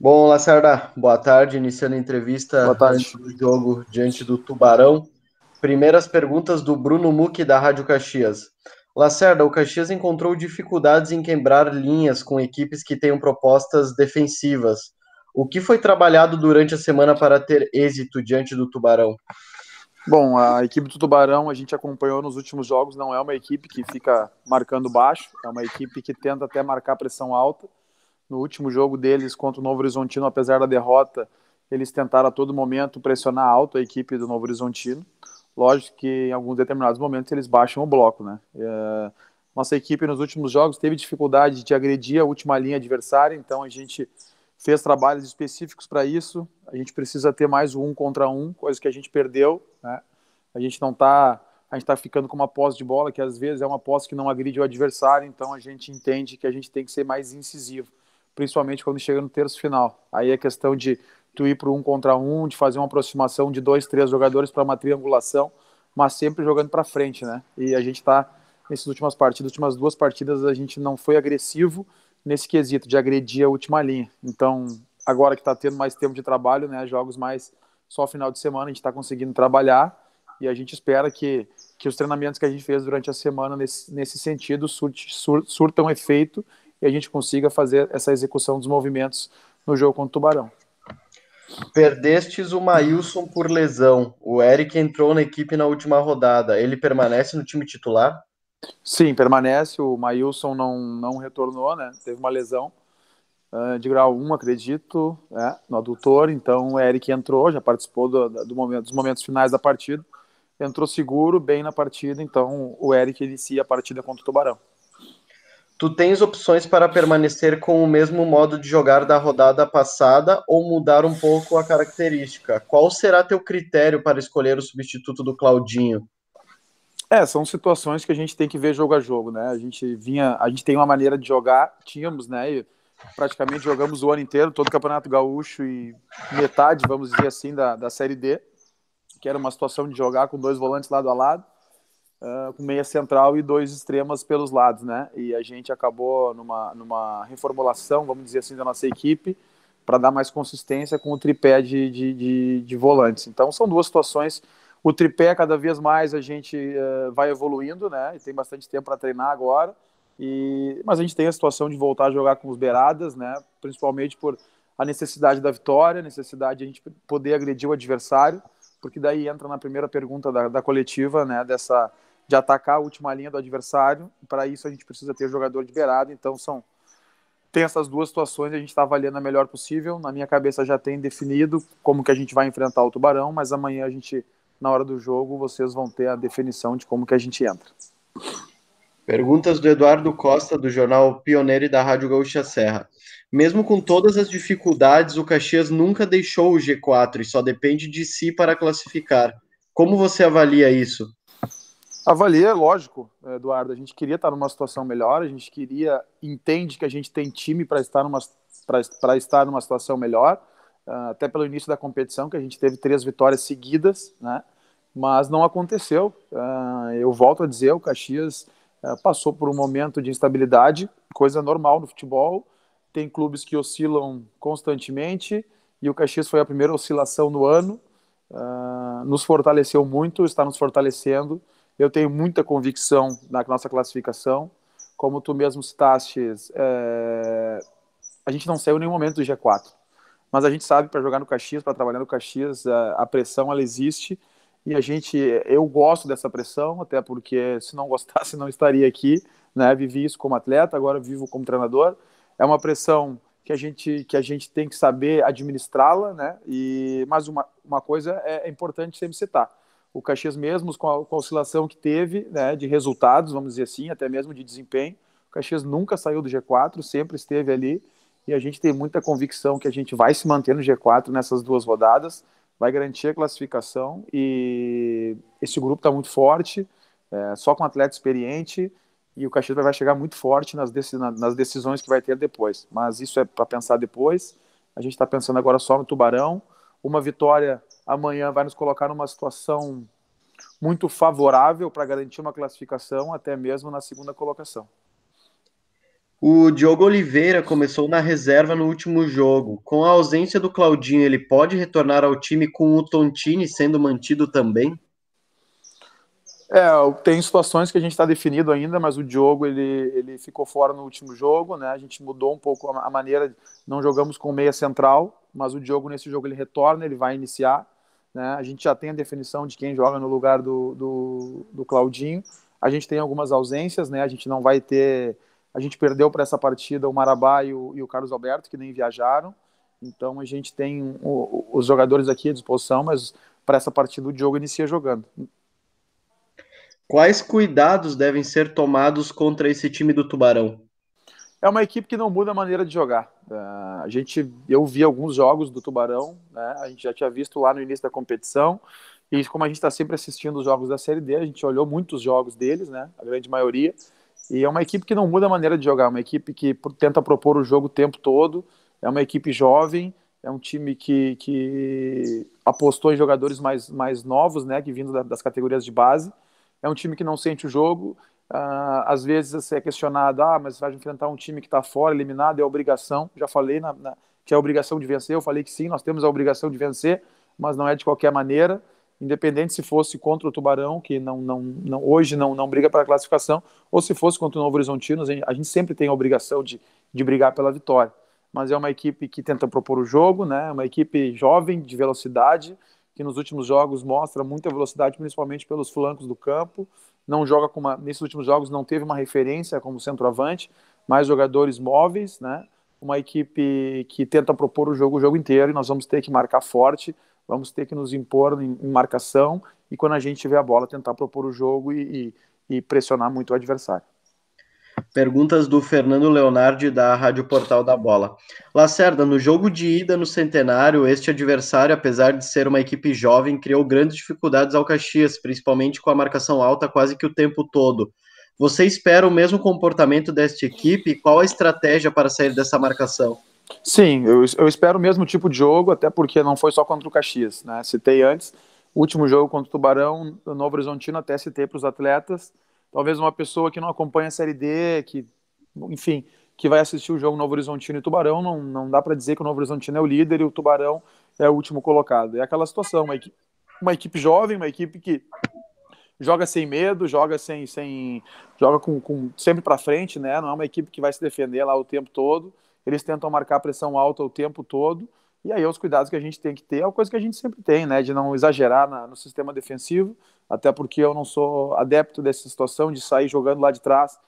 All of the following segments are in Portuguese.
Bom, Lacerda, boa tarde. Iniciando a Boa entrevista antes tarde. do jogo diante do Tubarão. Primeiras perguntas do Bruno Mucchi, da Rádio Caxias. Lacerda, o Caxias encontrou dificuldades em quebrar linhas com equipes que tenham propostas defensivas. O que foi trabalhado durante a semana para ter êxito diante do Tubarão? Bom, a equipe do Tubarão a gente acompanhou nos últimos jogos, não é uma equipe que fica marcando baixo, é uma equipe que tenta até marcar pressão alta. No último jogo deles contra o Novo Horizontino, apesar da derrota, eles tentaram a todo momento pressionar alto a equipe do Novo Horizontino. Lógico que em alguns determinados momentos eles baixam o bloco, né? Nossa equipe nos últimos jogos teve dificuldade de agredir a última linha adversária, então a gente fez trabalhos específicos para isso. A gente precisa ter mais um contra um, coisa que a gente perdeu, né? A gente não tá, a gente está ficando com uma posse de bola que às vezes é uma posse que não agride o adversário, então a gente entende que a gente tem que ser mais incisivo, principalmente quando chega no terço final. Aí é questão de tu ir para um contra um, de fazer uma aproximação de dois, três jogadores para uma triangulação, mas sempre jogando para frente, né? E a gente está nessas últimas partidas, últimas duas partidas a gente não foi agressivo nesse quesito de agredir a última linha. Então, agora que está tendo mais tempo de trabalho, né, jogos mais só final de semana, a gente está conseguindo trabalhar e a gente espera que os treinamentos que a gente fez durante a semana nesse sentido surtam efeito e a gente consiga fazer essa execução dos movimentos no jogo contra o Tubarão. Perdestes o Maílson por lesão. O Eric entrou na equipe na última rodada. Ele permanece no time titular? Sim, permanece. O Maílson não retornou, né? Teve uma lesão de grau 1, acredito, no adutor. Então o Eric entrou, já participou dos momentos finais da partida. Entrou seguro, bem na partida. Então o Eric inicia a partida contra o Tubarão. Tu tens opções para permanecer com o mesmo modo de jogar da rodada passada ou mudar um pouco a característica? Qual será teu critério para escolher o substituto do Claudinho? São situações que a gente tem que ver jogo a jogo, né? A gente tem uma maneira de jogar, tínhamos, né? E praticamente jogamos o ano inteiro, todo o Campeonato Gaúcho e metade, vamos dizer assim, da Série D, que era uma situação de jogar com dois volantes lado a lado, com meia central e dois extremas pelos lados, né? E a gente acabou numa reformulação, vamos dizer assim, da nossa equipe, para dar mais consistência com o tripé de volantes. Então, são duas situações. O tripé, cada vez mais, a gente vai evoluindo, né? E tem bastante tempo para treinar agora. Mas a gente tem a situação de voltar a jogar com os beiradas, né? Principalmente por a necessidade da vitória, a necessidade de a gente poder agredir o adversário, porque daí entra na primeira pergunta da coletiva, né? De atacar a última linha do adversário. Para isso, a gente precisa ter jogador de beirada. Então, tem essas duas situações, a gente está avaliando a melhor possível. Na minha cabeça já tem definido como que a gente vai enfrentar o Tubarão, mas amanhã a gente, na hora do jogo, vocês vão ter a definição de como que a gente entra. Perguntas do Eduardo Costa, do jornal Pioneiro e da Rádio Gaúcha Serra. Mesmo com todas as dificuldades, o Caxias nunca deixou o G4 e só depende de si para classificar. Como você avalia isso? Avalia, lógico, Eduardo, a gente queria estar numa situação melhor, entende que a gente tem time para estar numa situação melhor, até pelo início da competição, que a gente teve 3 vitórias seguidas, né? Mas não aconteceu. Eu volto a dizer, o Caxias passou por um momento de instabilidade, coisa normal no futebol. Tem clubes que oscilam constantemente e o Caxias foi a primeira oscilação no ano. Nos fortaleceu muito, está nos fortalecendo. Eu tenho muita convicção na nossa classificação. Como tu mesmo citaste, a gente não saiu em nenhum momento do G4. Mas a gente sabe para jogar no Caxias, para trabalhar no Caxias, a pressão ela existe e eu gosto dessa pressão, até porque se não gostasse não estaria aqui, né? Vivi isso como atleta, agora vivo como treinador. É uma pressão que a gente tem que saber administrá-la, né? Mas uma coisa é importante sempre citar. O Caxias mesmo com a oscilação que teve, né, de resultados, vamos dizer assim, até mesmo de desempenho, o Caxias nunca saiu do G4, sempre esteve ali e a gente tem muita convicção que a gente vai se manter no G4 nessas 2 rodadas, vai garantir a classificação e esse grupo está muito forte, só com atleta experiente e o Caxias vai chegar muito forte nas decisões que vai ter depois. Mas isso é para pensar depois. A gente está pensando agora só no Tubarão. Uma vitória amanhã vai nos colocar numa situação muito favorável para garantir uma classificação, até mesmo na segunda colocação. O Diogo Oliveira começou na reserva no último jogo. Com a ausência do Claudinho, ele pode retornar ao time com o Tontini sendo mantido também? Tem situações que a gente está definido ainda, mas o Diogo ele ficou fora no último jogo, né? A gente mudou um pouco a maneira, não jogamos com meia central, mas o Diogo nesse jogo ele retorna, ele vai iniciar, né? A gente já tem a definição de quem joga no lugar do Claudinho. A gente tem algumas ausências, né? A gente não vai ter, a gente perdeu para essa partida o Marabá e o Carlos Alberto que nem viajaram, então a gente tem os jogadores aqui à disposição, mas para essa partida o Diogo inicia jogando. Quais cuidados devem ser tomados contra esse time do Tubarão? É uma equipe que não muda a maneira de jogar. Eu vi alguns jogos do Tubarão, né? A gente já tinha visto lá no início da competição, e como a gente está sempre assistindo os jogos da Série D, a gente olhou muitos jogos deles, né? A grande maioria, e é uma equipe que não muda a maneira de jogar, uma equipe que tenta propor o jogo o tempo todo, é uma equipe jovem, é um time que apostou em jogadores mais novos, né? Que vindo das categorias de base, é um time que não sente o jogo. Às vezes você é questionado, mas vai enfrentar um time que está fora, eliminado, é obrigação. Já falei que é a obrigação de vencer, eu falei que sim, nós temos a obrigação de vencer, mas não é de qualquer maneira, independente se fosse contra o Tubarão, que hoje não briga para a classificação, ou se fosse contra o Novo Horizontino, a gente sempre tem a obrigação de brigar pela vitória. Mas é uma equipe que tenta propor o jogo, né? Uma equipe jovem, de velocidade, que nos últimos jogos mostra muita velocidade, principalmente pelos flancos do campo. Não joga nesses últimos jogos não teve uma referência como centroavante, mais jogadores móveis, né? Uma equipe que tenta propor o jogo inteiro, e nós vamos ter que marcar forte, vamos ter que nos impor em marcação, e quando a gente tiver a bola, tentar propor o jogo e pressionar muito o adversário. Perguntas do Fernando Leonardi, da Rádio Portal da Bola. Lacerda, no jogo de ida no Centenário, este adversário, apesar de ser uma equipe jovem, criou grandes dificuldades ao Caxias, principalmente com a marcação alta quase que o tempo todo. Você espera o mesmo comportamento desta equipe? Qual a estratégia para sair dessa marcação? Sim, eu espero o mesmo tipo de jogo, até porque não foi só contra o Caxias, né? Citei antes, o último jogo contra o Tubarão, o Novo Horizontino, até citei para os atletas. Talvez uma pessoa que não acompanha a Série D, enfim, que vai assistir o jogo Novo Horizontino e Tubarão, não dá para dizer que o Novo Horizontino é o líder e o Tubarão é o último colocado. É aquela situação, uma equipe jovem, uma equipe que joga sem medo, joga sempre para frente, né? Não é uma equipe que vai se defender lá o tempo todo. Eles tentam marcar pressão alta o tempo todo. E aí os cuidados que a gente tem que ter é uma coisa que a gente sempre tem, né? De não exagerar no sistema defensivo, até porque eu não sou adepto dessa situação de sair jogando lá de trás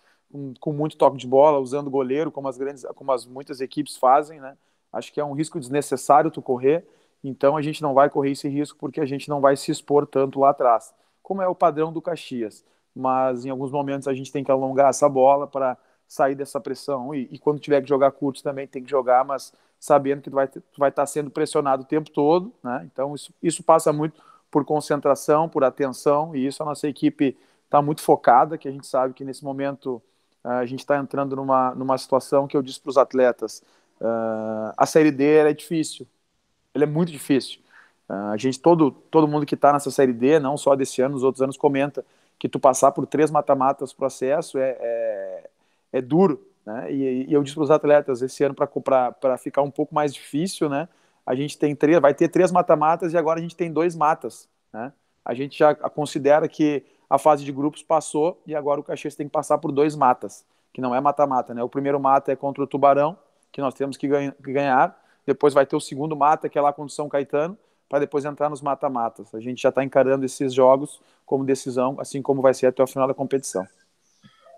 com muito toque de bola, usando goleiro, como as muitas equipes fazem, né? Acho que é um risco desnecessário tu correr. Então a gente não vai correr esse risco porque a gente não vai se expor tanto lá atrás, como é o padrão do Caxias. Mas em alguns momentos a gente tem que alongar essa bola para sair dessa pressão. E quando tiver que jogar curto também tem que jogar, mas sabendo que tu vai estar sendo pressionado o tempo todo, né? Então isso passa muito por concentração, por atenção, e isso a nossa equipe está muito focada, que a gente sabe que nesse momento a gente está entrando numa situação que eu disse para os atletas, a Série D é difícil, ele é muito difícil. A gente, todo mundo que está nessa Série D, não só desse ano, os outros anos, comenta que tu passar por 3 mata-matas processo é duro, né? E eu disse para os atletas, esse ano, para ficar um pouco mais difícil, né? A gente vai ter 3 mata-matas e agora a gente tem 2 matas, né? A gente já considera que a fase de grupos passou e agora o Caxias tem que passar por 2 matas, que não é mata-mata, né? O primeiro mata é contra o Tubarão, que nós temos que ganhar, depois vai ter o segundo mata, que é lá contra o São Caetano, para depois entrar nos mata-matas. A gente já está encarando esses jogos como decisão, assim como vai ser até o final da competição.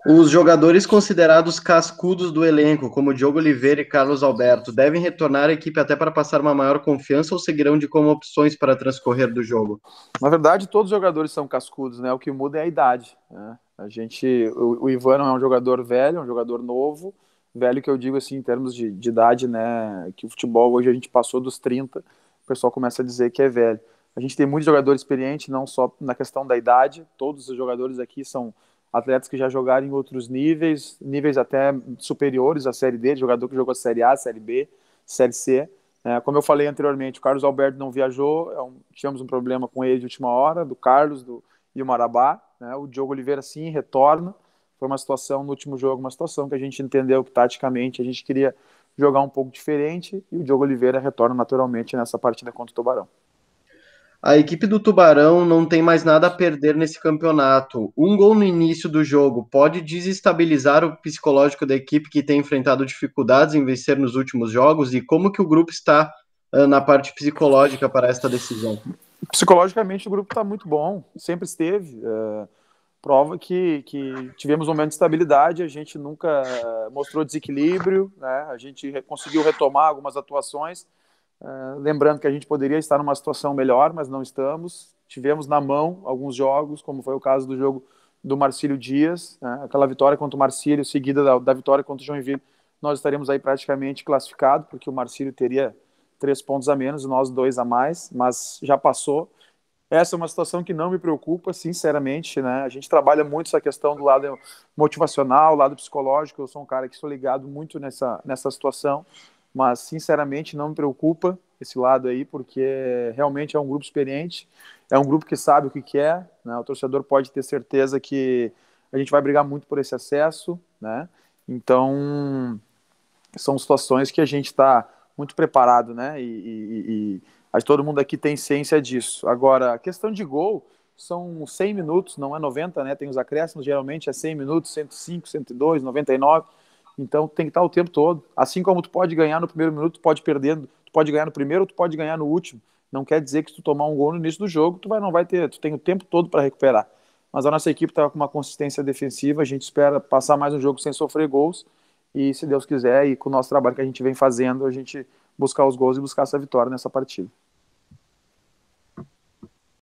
Os jogadores considerados cascudos do elenco, como Diogo Oliveira e Carlos Alberto, devem retornar à equipe até para passar uma maior confiança ou seguirão de como opções para transcorrer do jogo? Na verdade, todos os jogadores são cascudos, né? O que muda é a idade, né? O Ivan não é um jogador velho, é um jogador novo, velho que eu digo assim em termos de idade, né? Que o futebol hoje a gente passou dos 30, o pessoal começa a dizer que é velho. A gente tem muito jogador experiente, não só na questão da idade, todos os jogadores aqui são atletas que já jogaram em outros níveis até superiores à Série D, jogador que jogou Série A, Série B, Série C. Como eu falei anteriormente, o Carlos Alberto não viajou, tivemos um problema com ele de última hora, do Carlos e o Marabá. Né? O Diogo Oliveira sim retorna, Foi uma situação no último jogo, uma situação que a gente entendeu que taticamente a gente queria jogar um pouco diferente e o Diogo Oliveira retorna naturalmente nessa partida contra o Tubarão. A equipe do Tubarão não tem mais nada a perder nesse campeonato. Um gol no início do jogo pode desestabilizar o psicológico da equipe que tem enfrentado dificuldades em vencer nos últimos jogos, e como que o grupo está na parte psicológica para esta decisão? Psicologicamente o grupo está muito bom, sempre esteve. Prova que tivemos um momento de estabilidade, a gente nunca mostrou desequilíbrio, né? A gente conseguiu retomar algumas atuações, lembrando que a gente poderia estar numa situação melhor, mas não estamos. Tivemos na mão alguns jogos, como foi o caso do jogo do Marcílio Dias, né? Aquela vitória contra o Marcílio, seguida da vitória contra o Joinville, nós estaremos aí praticamente classificados, porque o Marcílio teria 3 pontos a menos, nós 2 a mais, mas já passou. Essa é uma situação que não me preocupa, sinceramente, né? A gente trabalha muito essa questão do lado motivacional, lado psicológico. Eu sou um cara que estou ligado muito nessa situação, mas, sinceramente, não me preocupa esse lado aí, porque realmente é um grupo experiente, é um grupo que sabe o que quer, né? O torcedor pode ter certeza que a gente vai brigar muito por esse acesso, né? Então, são situações que a gente está muito preparado, né? Acho que todo mundo aqui tem ciência disso. Agora, a questão de gol são 100 minutos, não é 90, né? Tem os acréscimos, geralmente é 100 minutos, 105, 102, 99. Então tem que estar o tempo todo. Assim como tu pode ganhar no primeiro minuto, tu pode perder, tu pode ganhar no primeiro, tu pode ganhar no último. Não quer dizer que se tu tomar um gol no início do jogo, não vai ter, tu tem o tempo todo para recuperar. Mas a nossa equipe está com uma consistência defensiva, a gente espera passar mais um jogo sem sofrer gols e, se Deus quiser, e com o nosso trabalho que a gente vem fazendo, a gente buscar os gols e buscar essa vitória nessa partida.